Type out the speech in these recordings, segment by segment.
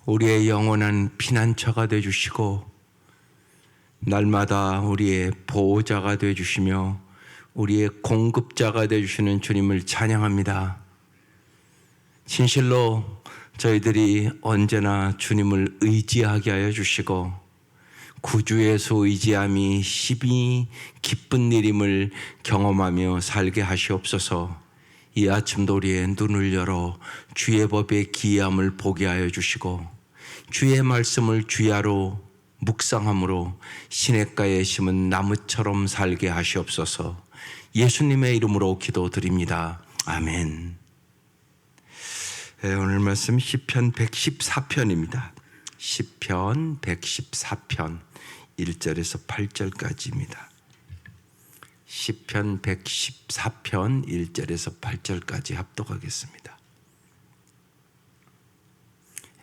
우리의 영원한 피난처가 되어주시고 날마다 우리의 보호자가 되어주시며 우리의 공급자가 되어주시는 주님을 찬양합니다. 진실로 저희들이 언제나 주님을 의지하게 하여 주시고 구주 예수 의지함이 심히 기쁜 일임을 경험하며 살게 하시옵소서. 이 아침도 우리의 눈을 열어 주의 법의 기이함을 보게 하여 주시고 주의 말씀을 주야로 묵상함으로 시냇가에 심은 나무처럼 살게 하시옵소서. 예수님의 이름으로 기도드립니다. 아멘. 오늘 말씀 시편 114편입니다. 시편 114편 1절에서 8절까지입니다. 시편 114편 1절에서 8절까지 합독하겠습니다.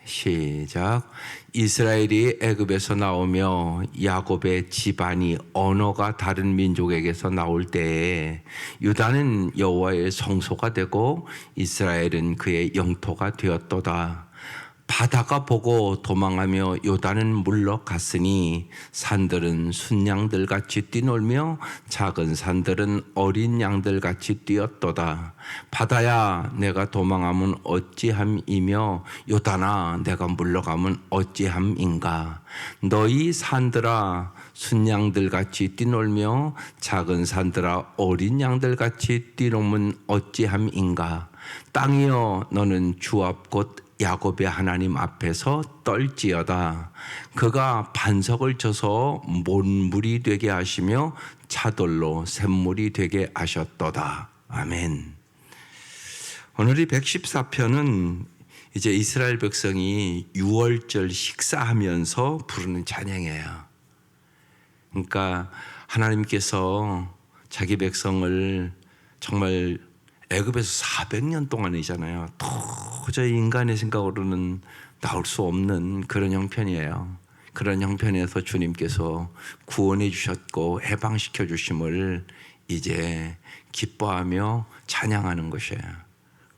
시작. 이스라엘이 애굽에서 나오며 야곱의 집안이 언어가 다른 민족에게서 나올 때에 유다는 여호와의 성소가 되고 이스라엘은 그의 영토가 되었도다. 바다가 보고 도망하며 요단은 물러갔으니 산들은 순양들 같이 뛰놀며 작은 산들은 어린 양들 같이 뛰었도다. 바다야 내가 도망하면 어찌함이며 요단아 내가 물러가면 어찌함인가. 너희 산들아 순양들 같이 뛰놀며 작은 산들아 어린 양들 같이 뛰노면 어찌함인가. 땅이여 너는 주 앞 곧 야곱의 하나님 앞에서 떨지어다. 그가 반석을 쳐서 못물이 되게 하시며 차돌로 샘물이 되게 하셨도다. 아멘. 오늘 이 114편은 이제 이스라엘 백성이 유월절 식사하면서 부르는 찬양이에요. 그러니까 하나님께서 자기 백성을 정말 애굽에서 400년 동안이잖아요. 도저히 인간의 생각으로는 나올 수 없는 그런 형편이에요. 그런 형편에서 주님께서 구원해 주셨고 해방시켜 주심을 이제 기뻐하며 찬양하는 것이에요.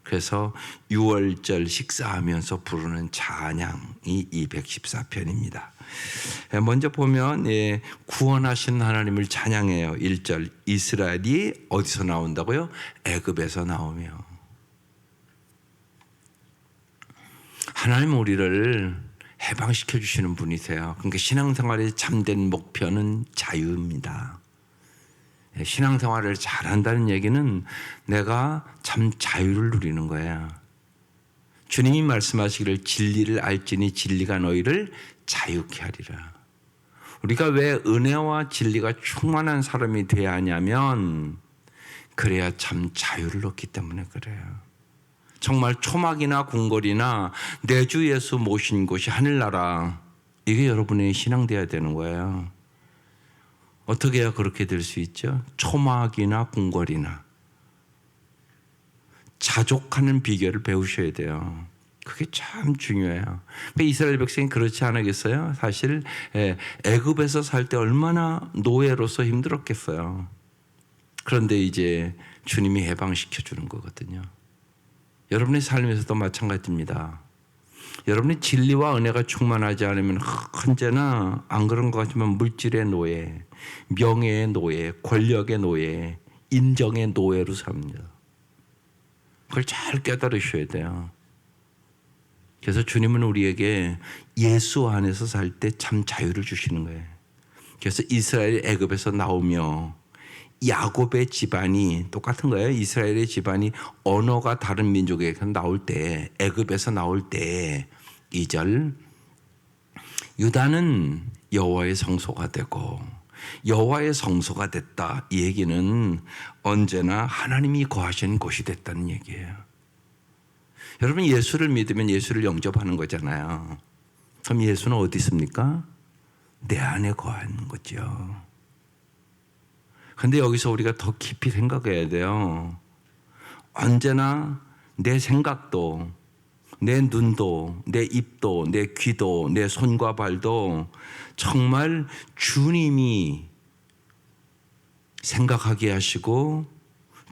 그래서 유월절 식사하면서 부르는 찬양이 이 114편입니다. 먼저 보면 구원하신 하나님을 찬양해요. 1절 이스라엘이 어디서 나온다고요? 애굽에서 나오며. 하나님 우리를 해방시켜 주시는 분이세요. 그러니까 신앙생활의 참된 목표는 자유입니다. 신앙생활을 잘한다는 얘기는 내가 참 자유를 누리는 거예요. 주님이 말씀하시기를 진리를 알지니 진리가 너희를 자유케 하리라. 우리가 왜 은혜와 진리가 충만한 사람이 되어야 하냐면 그래야 참 자유를 얻기 때문에 그래요. 정말 초막이나 궁궐이나 내 주 예수 모신 곳이 하늘나라, 이게 여러분의 신앙 되어야 되는 거예요. 어떻게 해야 그렇게 될 수 있죠? 초막이나 궁궐이나 자족하는 비결을 배우셔야 돼요. 그게 참 중요해요. 그러니까 이스라엘 백성이 그렇지 않겠어요? 사실 애굽에서 살 때 얼마나 노예로서 힘들었겠어요. 그런데 이제 주님이 해방시켜 주는 거거든요. 여러분의 삶에서도 마찬가지입니다. 여러분이 진리와 은혜가 충만하지 않으면 언제나 안 그런 것 같지만 물질의 노예, 명예의 노예, 권력의 노예, 인정의 노예로 삽니다. 그걸 잘 깨달으셔야 돼요. 그래서 주님은 우리에게 예수 안에서 살 때 참 자유를 주시는 거예요. 그래서 이스라엘 애굽에서 나오며 야곱의 집안이 똑같은 거예요. 이스라엘의 집안이 언어가 다른 민족에서 나올 때, 애굽에서 나올 때 2절 유다는 여호와의 성소가 되고 여호와의 성소가 됐다. 이 얘기는 언제나 하나님이 거하시는 곳이 됐다는 얘기예요. 여러분 예수를 믿으면 예수를 영접하는 거잖아요. 그럼 예수는 어디 있습니까? 내 안에 거하는 거죠. 그런데 여기서 우리가 더 깊이 생각해야 돼요. 언제나 내 생각도, 내 눈도, 내 입도, 내 귀도, 내 손과 발도 정말 주님이 생각하게 하시고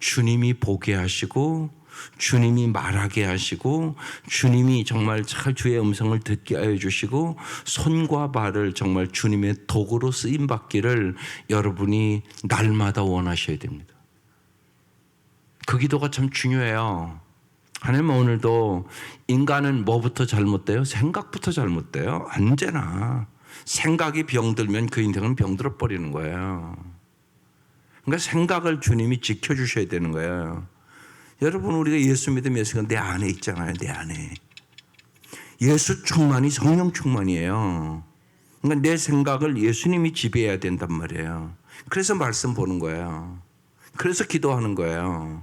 주님이 보게 하시고 주님이 말하게 하시고 주님이 정말 잘 주의 음성을 듣게 하여 주시고 손과 발을 정말 주님의 도구로 쓰임 받기를 여러분이 날마다 원하셔야 됩니다. 그 기도가 참 중요해요. 하나님 오늘도 인간은 뭐부터 잘못돼요? 생각부터 잘못돼요. 언제나 생각이 병들면 그 인생은 병들어 버리는 거예요. 그러니까 생각을 주님이 지켜주셔야 되는 거예요. 여러분 우리가 예수 믿음 예수가 내 안에 있잖아요. 내 안에. 예수 충만이 성령 충만이에요. 그러니까 내 생각을 예수님이 지배해야 된단 말이에요. 그래서 말씀 보는 거예요. 그래서 기도하는 거예요.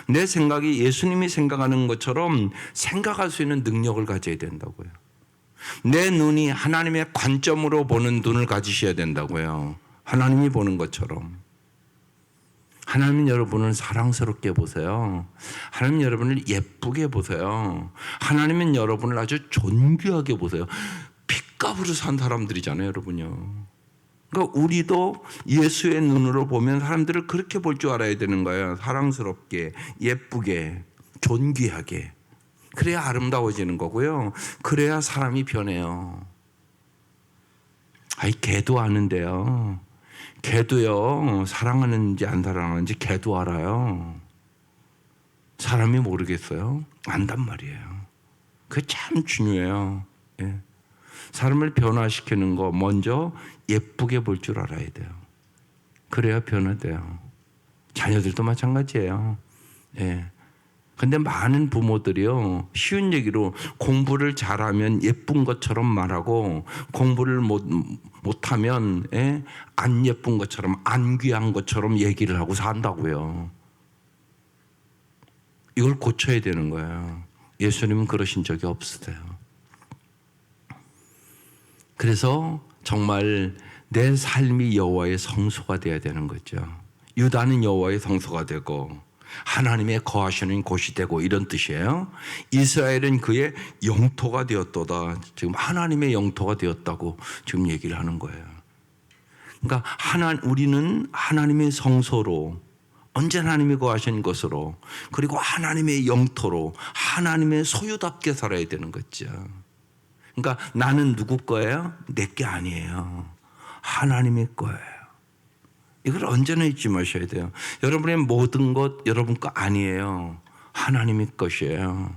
내 생각이 예수님이 생각하는 것처럼 생각할 수 있는 능력을 가져야 된다고요. 내 눈이 하나님의 관점으로 보는 눈을 가지셔야 된다고요. 하나님이 보는 것처럼. 하나님 여러분을 사랑스럽게 보세요. 하나님 여러분을 예쁘게 보세요. 하나님은 여러분을 아주 존귀하게 보세요. 핏값으로 산 사람들이잖아요, 여러분요. 그러니까 우리도 예수의 눈으로 보면 사람들을 그렇게 볼 줄 알아야 되는 거예요. 사랑스럽게, 예쁘게, 존귀하게. 그래야 아름다워지는 거고요. 그래야 사람이 변해요. 개도 아는데요. 개도요, 사랑하는지 안 사랑하는지 개도 알아요. 사람이 모르겠어요? 안단 말이에요. 그게 참 중요해요. 예. 사람을 변화시키는 거 먼저 예쁘게 볼 줄 알아야 돼요. 그래야 변화돼요. 자녀들도 마찬가지예요. 예. 근데 많은 부모들이요, 쉬운 얘기로 공부를 잘하면 예쁜 것처럼 말하고 공부를 못하면 안 예쁜 것처럼, 안 귀한 것처럼 얘기를 하고 산다고요. 이걸 고쳐야 되는 거예요. 예수님은 그러신 적이 없으세요. 그래서 정말 내 삶이 여호와의 성소가 되어야 되는 거죠. 유다는 여호와의 성소가 되고 하나님의 거하시는 곳이 되고 이런 뜻이에요. 이스라엘은 그의 영토가 되었도다. 지금 하나님의 영토가 되었다고 지금 얘기를 하는 거예요. 그러니까 우리는 하나님의 성소로, 언제나 하나님이 거하시는 것으로, 그리고 하나님의 영토로 하나님의 소유답게 살아야 되는 거죠. 그러니까 나는 누구 거예요? 내 게 아니에요. 하나님의 거예요. 이걸 언제나 잊지 마셔야 돼요. 여러분의 모든 것 여러분 거 아니에요. 하나님의 것이에요.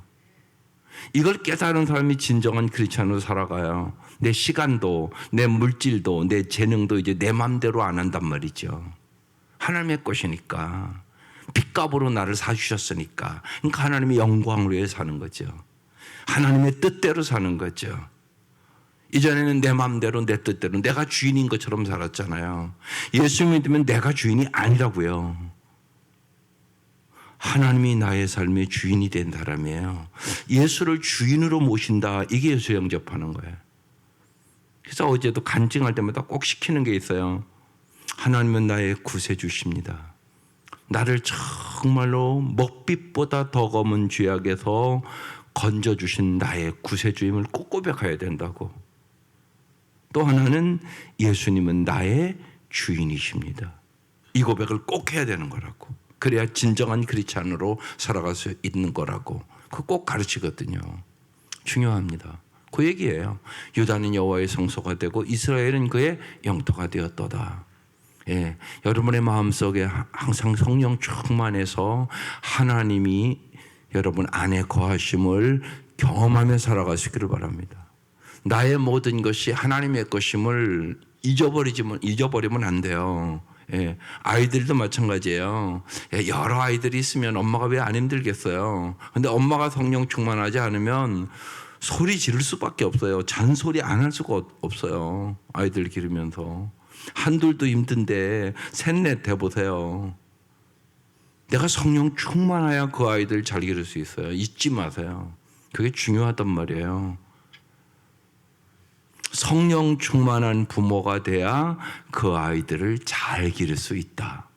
이걸 깨달은 사람이 진정한 크리스찬으로 살아가요. 내 시간도, 내 물질도, 내 재능도 이제 내 맘대로 안 한단 말이죠. 하나님의 것이니까. 핏값으로 나를 사주셨으니까. 그러니까 하나님의 영광을 위해 사는 거죠. 하나님의 뜻대로 사는 거죠. 이전에는 내 마음대로 내 뜻대로 내가 주인인 것처럼 살았잖아요. 예수 믿으면 내가 주인이 아니라고요. 하나님이 나의 삶의 주인이 된 사람이에요. 예수를 주인으로 모신다. 이게 예수 영접하는 거예요. 그래서 어제도 간증할 때마다 꼭 시키는 게 있어요. 하나님은 나의 구세주십니다. 나를 정말로 먹빛보다 더 검은 죄악에서 건져주신 나의 구세주임을 꼭 고백해야 된다고. 또 하나는 예수님은 나의 주인이십니다. 이 고백을 꼭 해야 되는 거라고. 그래야 진정한 크리스찬으로 살아갈 수 있는 거라고. 그거 꼭 가르치거든요. 중요합니다. 그 얘기예요. 유다는 여호와의 성소가 되고 이스라엘은 그의 영토가 되었도다. 예, 여러분의 마음속에 항상 성령 충만해서 하나님이 여러분 안에 거하심을 경험하며 살아가시기를 바랍니다. 나의 모든 것이 하나님의 것임을 잊어버리면 안 돼요. 예, 아이들도 마찬가지예요. 예, 여러 아이들이 있으면 엄마가 왜 안 힘들겠어요. 근데 엄마가 성령 충만하지 않으면 소리 지를 수밖에 없어요. 잔소리 안 할 수가 없어요. 아이들 기르면서. 한둘도 힘든데 셋넷 해보세요. 내가 성령 충만해야 그 아이들 잘 기를 수 있어요. 잊지 마세요. 그게 중요하단 말이에요. 성령 충만한 부모가 돼야 그 아이들을 잘 기를 수 있다.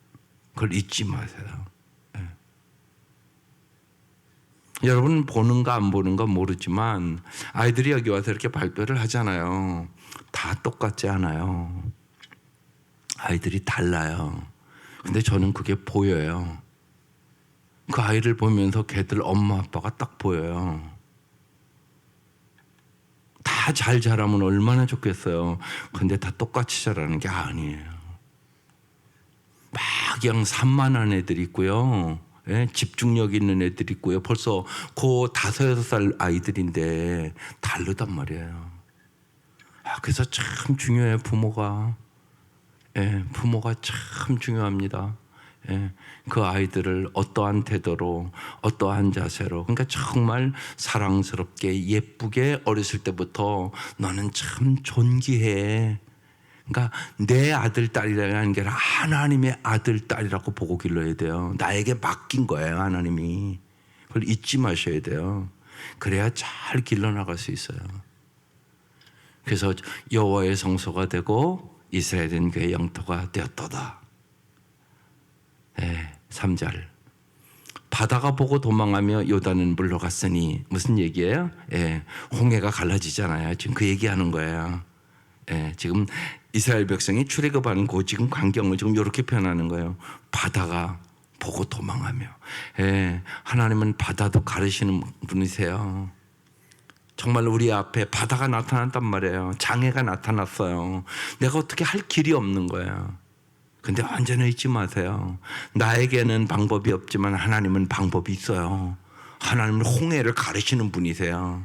그걸 잊지 마세요. 네. 여러분 보는가 안 보는가 모르지만 아이들이 여기 와서 이렇게 발표를 하잖아요. 다 똑같지 않아요. 아이들이 달라요. 근데 저는 그게 보여요. 그 아이를 보면서 걔들 엄마 아빠가 딱 보여요. 다 잘 자라면 얼마나 좋겠어요. 근데 다 똑같이 자라는 게 아니에요. 막 그냥 산만한 애들 있고요. 예, 집중력 있는 애들 있고요. 벌써 그 5-6살 아이들인데 다르단 말이에요. 그래서 참 중요해요, 부모가. 예, 부모가 참 중요합니다. 예, 그 아이들을 어떠한 태도로, 어떠한 자세로, 그러니까 정말 사랑스럽게 예쁘게 어렸을 때부터 너는 참 존귀해. 그러니까 내 아들 딸이라는 게 아니라 하나님의 아들 딸이라고 보고 길러야 돼요. 나에게 맡긴 거예요, 하나님이. 그걸 잊지 마셔야 돼요. 그래야 잘 길러나갈 수 있어요. 그래서 여호와의 성소가 되고 이스라엘은 그의 영토가 되었도다. 3절. 바다가 보고 도망하며 요단은 물러갔으니 무슨 얘기예요? 홍해가 갈라지잖아요. 지금 그 얘기하는 거예요. 지금 이스라엘 백성이 출애굽하는 그 지금 광경을 지금 이렇게 표현하는 거예요. 바다가 보고 도망하며. 하나님은 바다도 가르시는 분이세요. 정말 우리 앞에 바다가 나타났단 말이에요. 장애가 나타났어요. 내가 어떻게 할 길이 없는 거예요. 근데 언제나 잊지 마세요. 나에게는 방법이 없지만 하나님은 방법이 있어요. 하나님은 홍해를 가르치는 분이세요.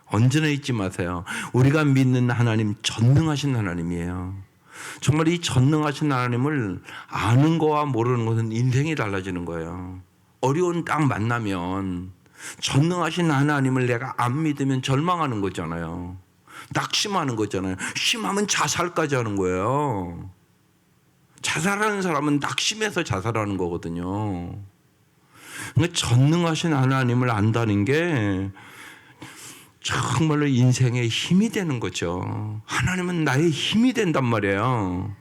언제나 잊지 마세요. 우리가 믿는 하나님 전능하신 하나님이에요. 정말 이 전능하신 하나님을 아는 거와 모르는 것은 인생이 달라지는 거예요. 어려운 딱 만나면 전능하신 하나님을 내가 안 믿으면 절망하는 거잖아요. 낙심하는 거잖아요. 심하면 자살까지 하는 거예요. 자살하는 사람은 낙심해서 자살하는 거거든요. 그러니까 전능하신 하나님을 안다는 게 정말로 인생의 힘이 되는 거죠. 하나님은 나의 힘이 된단 말이에요.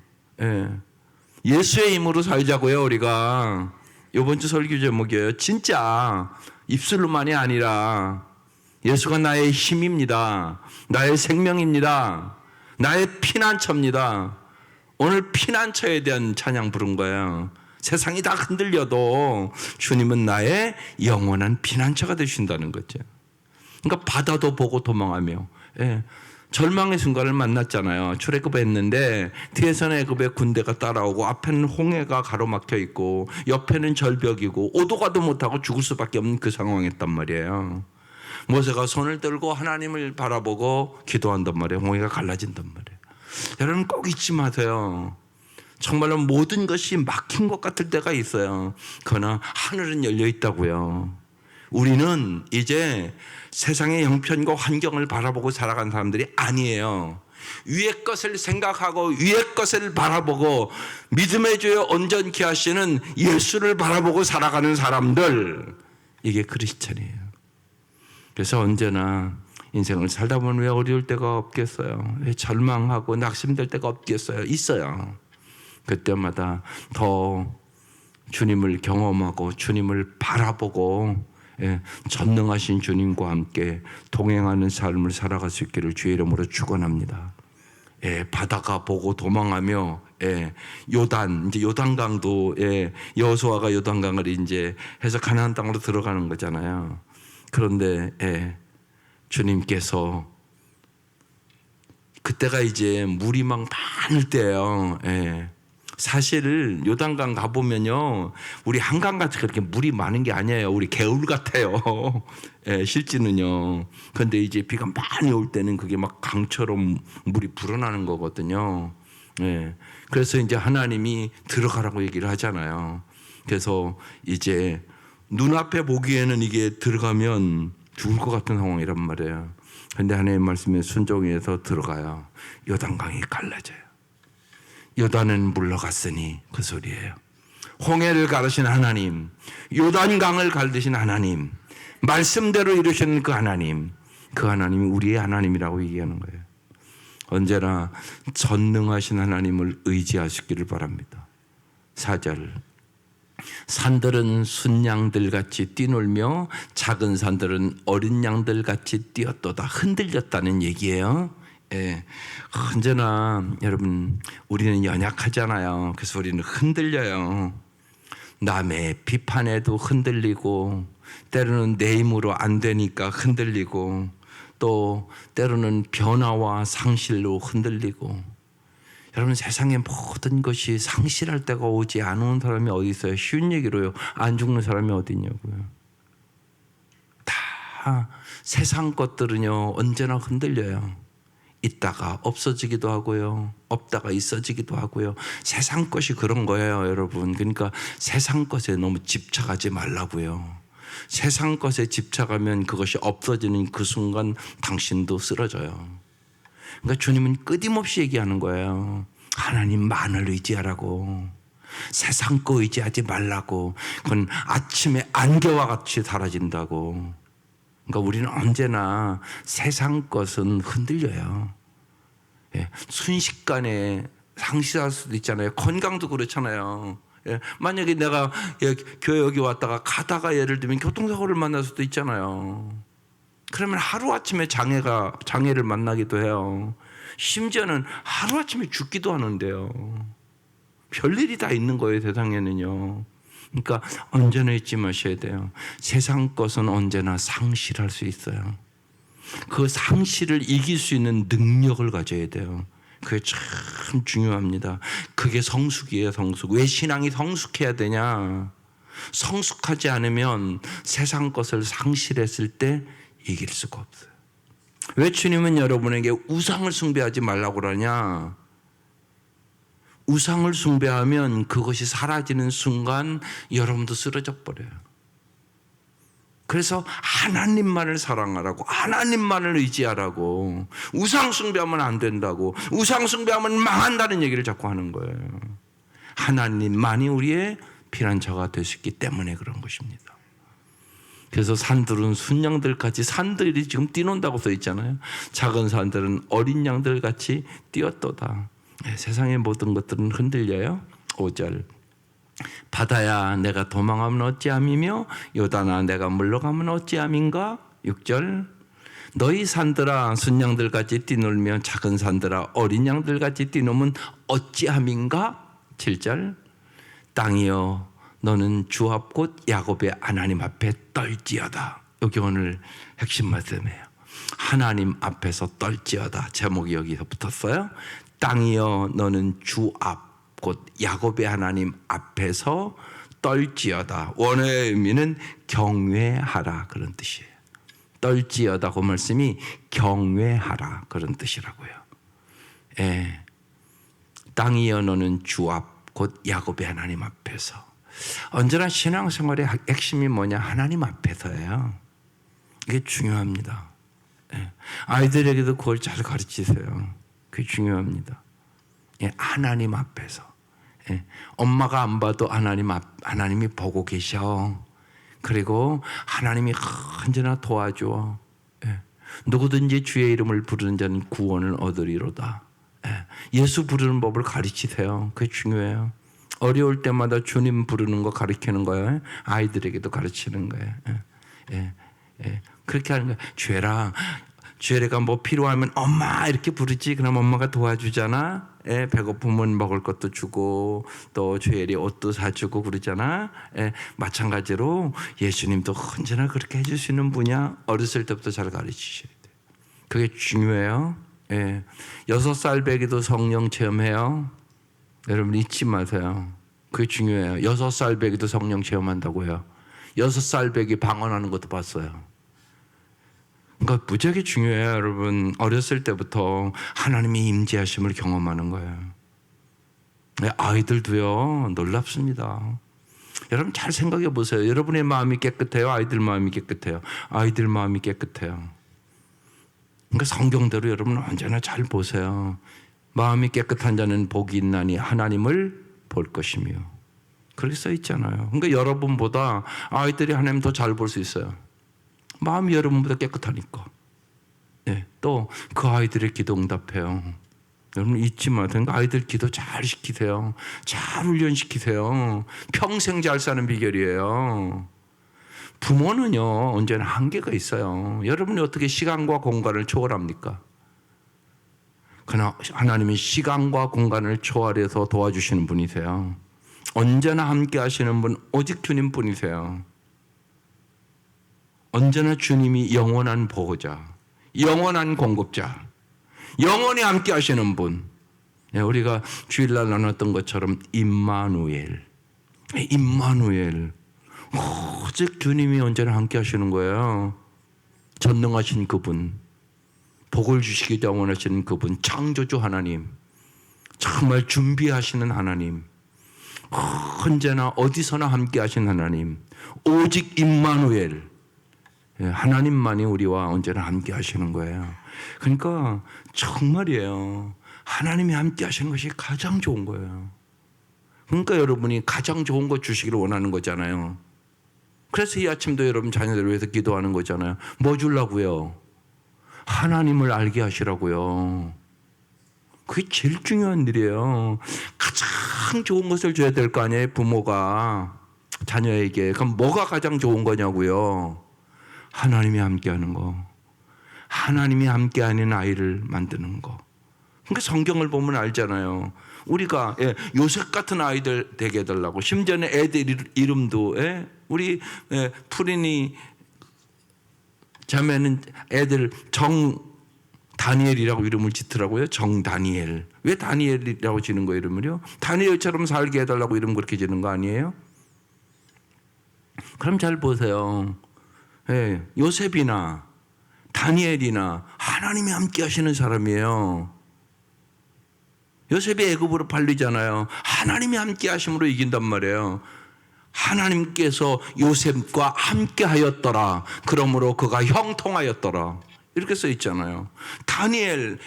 예수의 힘으로 살자고요, 우리가. 이번 주 설교 제목이에요. 진짜 입술로만이 아니라 예수가 나의 힘입니다. 나의 생명입니다. 나의 피난처입니다. 오늘 피난처에 대한 찬양 부른 거예요. 세상이 다 흔들려도 주님은 나의 영원한 피난처가 되신다는 거죠. 그러니까 바다도 보고 도망하며, 절망의 순간을 만났잖아요. 출애굽했는데 뒤에서는 애굽의 군대가 따라오고 앞에는 홍해가 가로막혀 있고 옆에는 절벽이고 오도 가도 못하고 죽을 수밖에 없는 그 상황이었단 말이에요. 모세가 손을 들고 하나님을 바라보고 기도한단 말이에요. 홍해가 갈라진단 말이에요. 여러분 꼭 잊지 마세요. 정말로 모든 것이 막힌 것 같을 때가 있어요. 그러나 하늘은 열려 있다고요. 우리는 이제 세상의 형편과 환경을 바라보고 살아간 사람들이 아니에요. 위의 것을 생각하고 위의 것을 바라보고 믿음의 주여 온전케 하시는 예수를 바라보고 살아가는 사람들, 이게 크리스찬이에요. 그래서 언제나 인생을 살다 보면 왜 어려울 때가 없겠어요? 왜 절망하고 낙심될 때가 없겠어요? 있어요. 그때마다 더 주님을 경험하고 주님을 바라보고 전능하신 주님과 함께 동행하는 삶을 살아갈 수 있기를 주의 이름으로 축원합니다. 바다가 보고 도망하며 요단, 이제 요단강도 여호수아가 요단강을 이제 해서 가나안 땅으로 들어가는 거잖아요. 그런데 주님께서 그때가 이제 물이 막 많을 때예요. 사실 요단강 가보면요, 우리 한강같이 그렇게 물이 많은 게 아니에요. 우리 개울 같아요. 실제는요. 근데 이제 비가 많이 올 때는 그게 막 강처럼 물이 불어나는 거거든요. 그래서 이제 하나님이 들어가라고 얘기를 하잖아요. 그래서 이제 눈앞에 보기에는 이게 들어가면 죽을 것 같은 상황이란 말이에요. 근데 하나님의 말씀에 순종해서 들어가요. 요단강이 갈라져요. 요단은 물러갔으니 그 소리예요. 홍해를 가르신 하나님, 요단강을 갈르신 하나님, 말씀대로 이루시는 그 하나님, 그 하나님이 우리의 하나님이라고 얘기하는 거예요. 언제나 전능하신 하나님을 의지하시기를 바랍니다. 4절. 산들은 순양들 같이 뛰놀며 작은 산들은 어린 양들 같이 뛰었도다. 흔들렸다는 얘기예요. 언제나 여러분 우리는 연약하잖아요. 그래서 우리는 흔들려요. 남의 비판에도 흔들리고, 때로는 내 힘으로 안 되니까 흔들리고, 또 때로는 변화와 상실로 흔들리고. 여러분, 세상의 모든 것이 상실할 때가 오지 않은 사람이 어디 있어요? 쉬운 얘기로요, 안 죽는 사람이 어디 있냐고요. 다 세상 것들은요 언제나 흔들려요. 있다가 없어지기도 하고요, 없다가 있어지기도 하고요. 세상 것이 그런 거예요, 여러분. 그러니까 세상 것에 너무 집착하지 말라고요. 세상 것에 집착하면 그것이 없어지는 그 순간 당신도 쓰러져요. 그러니까 주님은 끊임없이 얘기하는 거예요. 하나님만을 의지하라고. 세상 거 의지하지 말라고. 그건 아침에 안개와 같이 사라진다고. 그러니까 우리는 언제나 세상 것은 흔들려요. 예, 순식간에 상실할 수도 있잖아요. 건강도 그렇잖아요. 예, 만약에 내가 교회 여기 왔다가 가다가 예를 들면 교통사고를 만날 수도 있잖아요. 그러면 하루아침에 장애를 만나기도 해요. 심지어는 하루아침에 죽기도 하는데요. 별일이 다 있는 거예요, 세상에는요. 그러니까 언제나 잊지 마셔야 돼요. 세상 것은 언제나 상실할 수 있어요. 그 상실을 이길 수 있는 능력을 가져야 돼요. 그게 참 중요합니다. 그게 성숙이에요, 성숙. 왜 신앙이 성숙해야 되냐? 성숙하지 않으면 세상 것을 상실했을 때 이길 수가 없어요. 왜 주님은 여러분에게 우상을 숭배하지 말라고 그러냐? 우상을 숭배하면 그것이 사라지는 순간 여러분도 쓰러져 버려요. 그래서 하나님만을 사랑하라고, 하나님만을 의지하라고. 우상 숭배하면 안 된다고, 우상 숭배하면 망한다는 얘기를 자꾸 하는 거예요. 하나님만이 우리의 피난처가 될 수 있기 때문에 그런 것입니다. 그래서 산들은 순양들같이, 산들이 지금 뛰논다고 써 있잖아요. 작은 산들은 어린 양들같이 뛰었도다. 네, 세상의 모든 것들은 흔들려요. 5절. 바다야 내가 도망하면 어찌함이며 요단아 내가 물러가면 어찌함인가. 6절. 너희 산들아 순양들같이 뛰놀며 작은 산들아 어린 양들같이 뛰노면 어찌함인가. 7절. 땅이여 너는 주 앞 곧 야곱의 하나님 앞에 떨지어다. 여기 오늘 핵심 말씀이에요. 하나님 앞에서 떨지어다. 제목이 여기서 붙었어요. 땅이여 너는 주 앞 곧 야곱의 하나님 앞에서 떨지어다. 원어의 의미는 경외하라 그런 뜻이에요. 떨지어다 그 말씀이 경외하라 그런 뜻이라고요. 예. 땅이여 너는 주 앞 곧 야곱의 하나님 앞에서. 언제나 신앙생활의 핵심이 뭐냐? 하나님 앞에서예요. 이게 중요합니다. 예. 아이들에게도 그걸 잘 가르치세요. 그게 중요합니다. 예. 하나님 앞에서. 예. 엄마가 안 봐도 하나님이 보고 계셔. 그리고 하나님이 언제나 도와줘. 예. 누구든지 주의 이름을 부르는 자는 구원을 얻으리로다. 예. 예수 부르는 법을 가르치세요. 그게 중요해요. 어려울 때마다 주님 부르는 거 가르치는 거예요. 아이들에게도 가르치는 거예요. 예. 예. 예. 그렇게 하는 거예요. 죄래가 뭐 필요하면 엄마 이렇게 부르지. 그럼 엄마가 도와주잖아. 예, 배고프면 먹을 것도 주고 또 죄리 옷도 사주고 그러잖아. 예, 마찬가지로 예수님도 언제나 그렇게 해줄 수 있는 분야. 어렸을 때부터 잘 가르치셔야 돼요. 그게 중요해요. 예, 6살 배기도 성령 체험해요. 여러분 잊지 마세요. 그게 중요해요. 6살 배기도 성령 체험한다고요. 6살 배기 방언하는 것도 봤어요. 그러니까 무지하게 중요해요, 여러분. 어렸을 때부터 하나님의 임재하심을 경험하는 거예요. 아이들도요, 놀랍습니다. 여러분 잘 생각해 보세요. 여러분의 마음이 깨끗해요? 아이들 마음이 깨끗해요? 아이들 마음이 깨끗해요. 그러니까 성경대로 여러분 언제나 잘 보세요. 마음이 깨끗한 자는 복이 있나니 하나님을 볼 것이며. 그렇게 써 있잖아요. 그러니까 여러분보다 아이들이 하나님 더 잘 볼 수 있어요. 마음이 여러분보다 깨끗하니까. 네, 또 그 아이들의 기도 응답해요. 여러분 잊지 마세요. 아이들 기도 잘 시키세요. 잘 훈련시키세요. 평생 잘 사는 비결이에요. 부모는요 언제나 한계가 있어요. 여러분이 어떻게 시간과 공간을 초월합니까? 그러나 하나님은 시간과 공간을 초월해서 도와주시는 분이세요. 언제나 함께 하시는 분 오직 주님뿐이세요. 언제나 주님이 영원한 보호자, 영원한 공급자, 영원히 함께 하시는 분. 우리가 주일날 나눴던 것처럼 임마누엘. 오직 주님이 언제나 함께 하시는 거예요. 전능하신 그분, 복을 주시기 원하시는 그분, 창조주 하나님, 정말 준비하시는 하나님, 언제나 어디서나 함께 하신 하나님, 오직 임마누엘, 하나님만이 우리와 언제나 함께 하시는 거예요. 그러니까 정말이에요. 하나님이 함께 하시는 것이 가장 좋은 거예요. 그러니까 여러분이 가장 좋은 것 주시기를 원하는 거잖아요. 그래서 이 아침도 여러분 자녀들을 위해서 기도하는 거잖아요. 뭐 주려고요? 하나님을 알게 하시라고요. 그게 제일 중요한 일이에요. 가장 좋은 것을 줘야 될 거 아니에요, 부모가 자녀에게. 그럼 뭐가 가장 좋은 거냐고요? 하나님이 함께하는 거, 하나님이 함께하는 아이를 만드는 거. 그러니까 성경을 보면 알잖아요. 우리가 요셉 같은 아이들 되게 해달라고. 심지어는 애들 이름도 우리 푸린이 자매는 애들 정 다니엘이라고 이름을 짓더라고요. 정 다니엘. 왜 다니엘이라고 지는 거 이름을요? 다니엘처럼 살게 해달라고 이름 그렇게 지는 거 아니에요? 그럼 잘 보세요. 요셉이나 다니엘이나 하나님이 함께 하시는 사람이에요. 요셉이 애굽으로 팔리잖아요. 하나님이 함께 하심으로 이긴단 말이에요. 하나님께서 요셉과 함께 하였더라. 그러므로 그가 형통하였더라. 이렇게 써 있잖아요. 다니엘,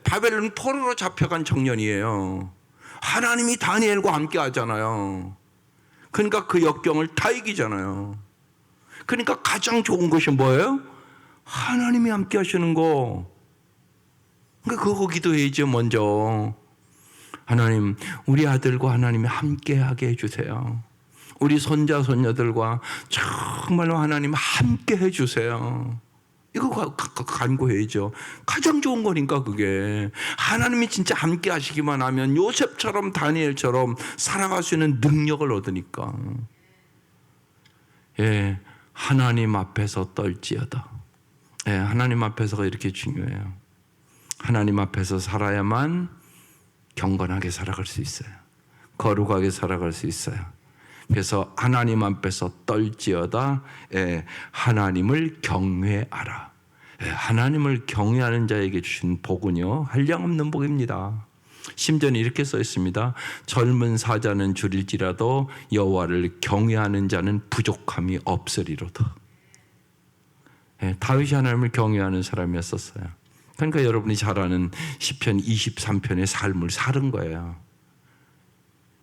바벨론 포로로 잡혀간 청년이에요. 하나님이 다니엘과 함께 하잖아요. 그러니까 그 역경을 다 이기잖아요. 그러니까 가장 좋은 것이 뭐예요? 하나님이 함께 하시는 거. 그러니까 그거 기도해야죠, 먼저. 하나님, 우리 아들과 하나님이 함께 하게 해주세요. 우리 손자, 손녀들과 정말로 하나님 함께 해주세요. 이거 간구해야죠. 가장 좋은 거니까 그게. 하나님이 진짜 함께 하시기만 하면 요셉처럼 다니엘처럼 살아갈 수 있는 능력을 얻으니까. 하나님 앞에서 떨지어다. 하나님 앞에서가 이렇게 중요해요. 하나님 앞에서 살아야만 경건하게 살아갈 수 있어요. 거룩하게 살아갈 수 있어요. 그래서 하나님 앞에서 떨지어다. 하나님을 경외하라. 하나님을 경외하는 자에게 주신 복은요, 한량없는 복입니다. 심지어는 이렇게 써 있습니다. 젊은 사자는 줄일지라도 여호와를 경외하는 자는 부족함이 없으리로다. 다윗이 하나님을 경외하는 사람이었었어요. 그러니까 여러분이 잘 아는 시편 23편의 삶을 살은 거예요.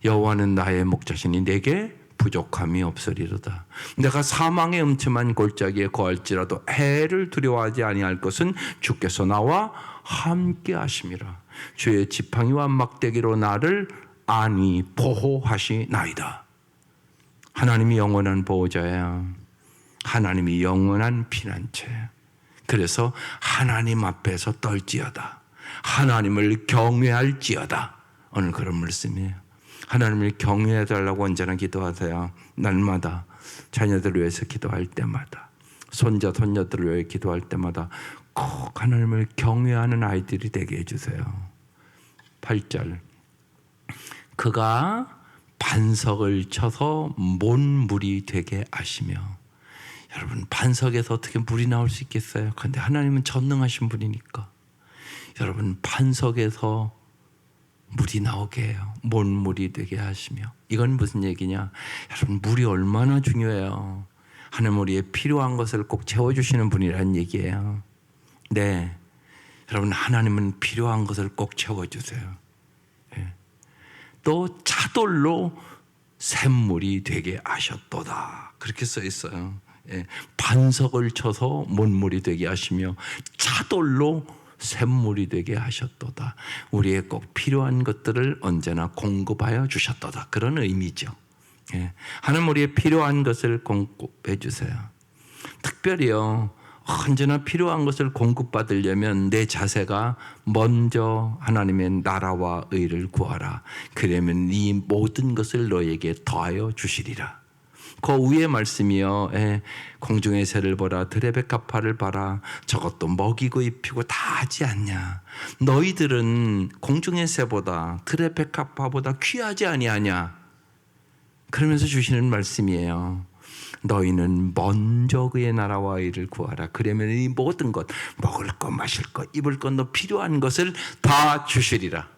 여호와는 나의 목자시니 내게 부족함이 없으리로다. 내가 사망의 음침한 골짜기에 거할지라도 해를 두려워하지 아니할 것은 주께서 나와 함께 하심이라. 주의 지팡이와 막대기로 나를 안위 보호하시나이다. 하나님이 영원한 보호자야. 하나님이 영원한 피난처야. 그래서 하나님 앞에서 떨지어다. 하나님을 경외할지어다. 오늘 그런 말씀이에요. 하나님을 경외해달라고 언제나 기도하세요. 날마다 자녀들을 위해서 기도할 때마다, 손자 손녀들을 위해 기도할 때마다 꼭 하나님을 경외하는 아이들이 되게 해주세요. 8절, 그가 반석을 쳐서 몬물이 되게 하시며. 여러분, 반석에서 어떻게 물이 나올 수 있겠어요? 그런데 하나님은 전능하신 분이니까 여러분, 반석에서 물이 나오게 해요. 몬물이 되게 하시며. 이건 무슨 얘기냐? 여러분, 물이 얼마나 중요해요. 하나님 우리의 필요한 것을 꼭 채워주시는 분이라는 얘기예요. 네, 여러분, 하나님은 필요한 것을 꼭 채워주세요. 또 차돌로 샘물이 되게 하셨도다. 그렇게 써 있어요. 반석을 쳐서 몬물이 되게 하시며 차돌로 샘물이 되게 하셨도다. 우리의 꼭 필요한 것들을 언제나 공급하여 주셨도다. 그런 의미죠. 하나님 우리의 필요한 것을 공급해 주세요. 특별히요, 언제나 필요한 것을 공급받으려면 내 자세가 먼저 하나님의 나라와 의를 구하라. 그러면 이 모든 것을 너에게 더하여 주시리라. 그 위의 말씀이요. 공중의 새를 보라, 들의 백합화를 봐라. 저것도 먹이고 입히고 다 하지 않냐. 너희들은 공중의 새보다 들의 백합화보다 귀하지 아니하냐. 그러면서 주시는 말씀이에요. 너희는 먼저 그의 나라와 의를 구하라. 그러면 이 모든 것, 먹을 것, 마실 것, 입을 것, 너 필요한 것을 다 주시리라.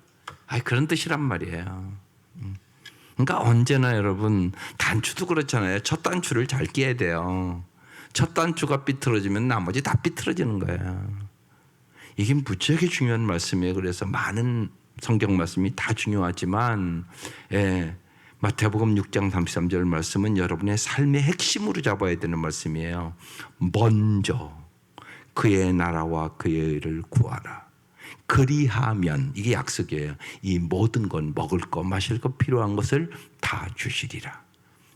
그런 뜻이란 말이에요. 그러니까 언제나 여러분, 단추도 그렇잖아요. 첫 단추를 잘 끼야 돼요. 첫 단추가 삐뚤어지면 나머지 다 삐뚤어지는 거예요. 이게 무지하게 중요한 말씀이에요. 그래서 많은 성경 말씀이 다 중요하지만 마태복음 6장 33절 말씀은 여러분의 삶의 핵심으로 잡아야 되는 말씀이에요. 먼저 그의 나라와 그의 의를 구하라. 그리하면, 이게 약속이에요. 이 모든 건 먹을 것, 마실 것, 필요한 것을 다 주시리라.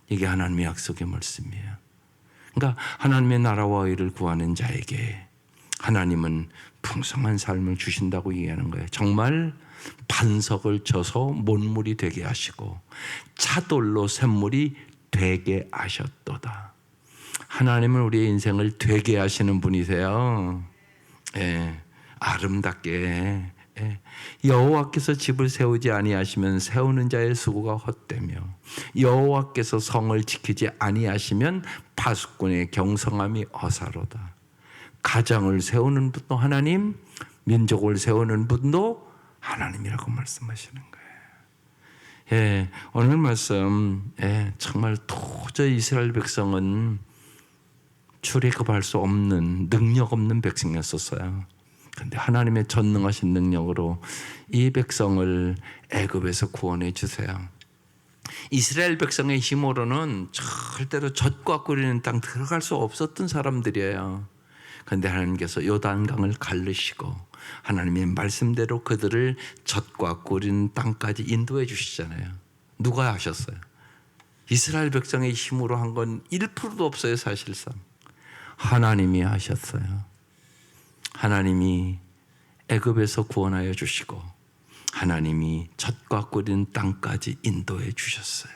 이게 하나님의 약속의 말씀이에요. 그러니까 하나님의 나라와 의를 구하는 자에게 하나님은 풍성한 삶을 주신다고 얘기하는 거예요. 정말 반석을 쳐서 못물이 되게 하시고 차돌로 샘물이 되게 하셨도다. 하나님은 우리의 인생을 되게 하시는 분이세요. 아름답게. 여호와께서 집을 세우지 아니하시면 세우는 자의 수고가 헛되며 여호와께서 성을 지키지 아니하시면 파수꾼의 경성함이 허사로다. 가정을 세우는 분도 하나님, 민족을 세우는 분도 하나님이라고 말씀하시는 거예요. 오늘 말씀 정말 도저히 이스라엘 백성은 출애굽할 수 없는, 능력 없는 백성이었었어요. 그런데 하나님의 전능하신 능력으로 이 백성을 애굽에서 구원해 주세요. 이스라엘 백성의 힘으로는 절대로 젖과 꿀이는 땅 들어갈 수 없었던 사람들이에요. 그런데 하나님께서 요단강을 가르시고 하나님의 말씀대로 그들을 젖과 꿀이는 땅까지 인도해 주시잖아요. 누가 하셨어요? 이스라엘 백성의 힘으로 한 건 1%도 없어요. 사실상 하나님이 하셨어요. 하나님이 애굽에서 구원하여 주시고 하나님이 젖과 꿀인 땅까지 인도해 주셨어요.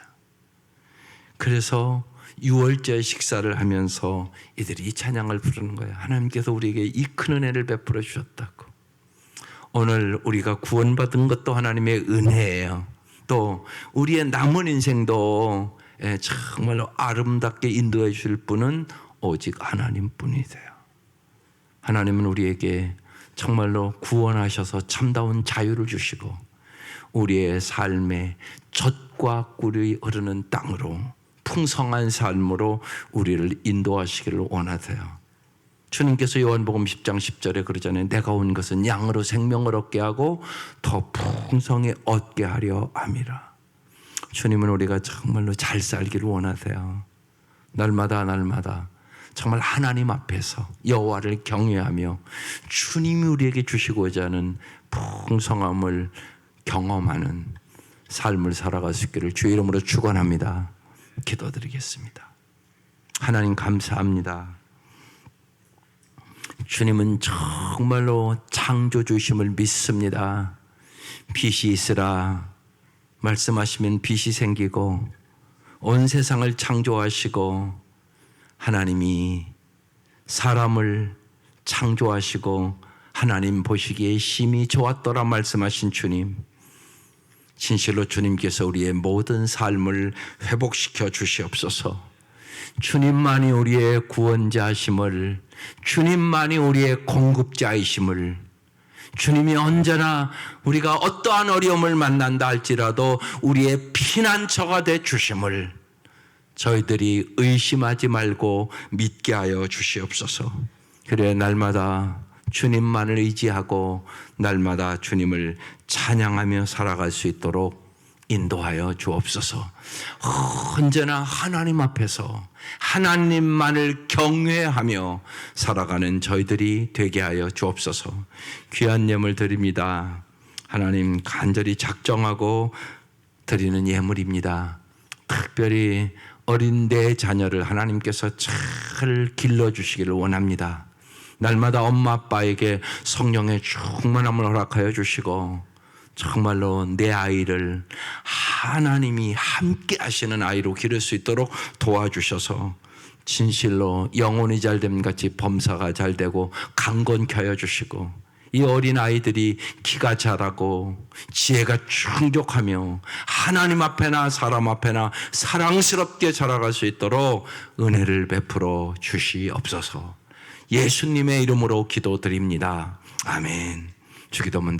그래서 유월절 식사를 하면서 이들이 이 찬양을 부르는 거예요. 하나님께서 우리에게 이 큰 은혜를 베풀어 주셨다고. 오늘 우리가 구원받은 것도 하나님의 은혜예요. 또 우리의 남은 인생도 정말로 아름답게 인도해 주실 분은 오직 하나님뿐이세요. 하나님은 우리에게 정말로 구원하셔서 참다운 자유를 주시고 우리의 삶에 젖과 꿀이 흐르는 땅으로 풍성한 삶으로 우리를 인도하시기를 원하세요. 주님께서 요한복음 10장 10절에 그러잖아요. 내가 온 것은 양으로 생명을 얻게 하고 더 풍성히 얻게 하려 함이라. 주님은 우리가 정말로 잘 살기를 원하세요. 날마다 정말 하나님 앞에서 여호와를 경외하며 주님이 우리에게 주시고자 하는 풍성함을 경험하는 삶을 살아갈 수 있기를 주의 이름으로 축원합니다. 기도드리겠습니다. 하나님 감사합니다. 주님은 정말로 창조주심을 믿습니다. 빛이 있으라 말씀하시면 빛이 생기고 온 세상을 창조하시고 하나님이 사람을 창조하시고 하나님 보시기에 심히 좋았더라 말씀하신 주님, 진실로 주님께서 우리의 모든 삶을 회복시켜 주시옵소서. 주님만이 우리의 구원자이심을, 주님만이 우리의 공급자이심을, 주님이 언제나 우리가 어떠한 어려움을 만난다 할지라도 우리의 피난처가 돼 주심을 저희들이 의심하지 말고 믿게 하여 주시옵소서. 그래 날마다 주님만을 의지하고 날마다 주님을 찬양하며 살아갈 수 있도록 인도하여 주옵소서. 언제나 하나님 앞에서 하나님만을 경외하며 살아가는 저희들이 되게 하여 주옵소서. 귀한 예물 드립니다. 하나님 간절히 작정하고 드리는 예물입니다. 특별히 어린 내 자녀를 하나님께서 잘 길러주시기를 원합니다. 날마다 엄마 아빠에게 성령의 충만함을 허락하여 주시고 정말로 내 아이를 하나님이 함께 하시는 아이로 기를 수 있도록 도와주셔서 진실로 영혼이 잘됨 같이 범사가 잘되고 강건케 하여 주시고 이 어린 아이들이 키가 자라고 지혜가 충족하며 하나님 앞에나 사람 앞에나 사랑스럽게 자라갈 수 있도록 은혜를 베풀어 주시옵소서. 예수님의 이름으로 기도드립니다. 아멘. 주기도문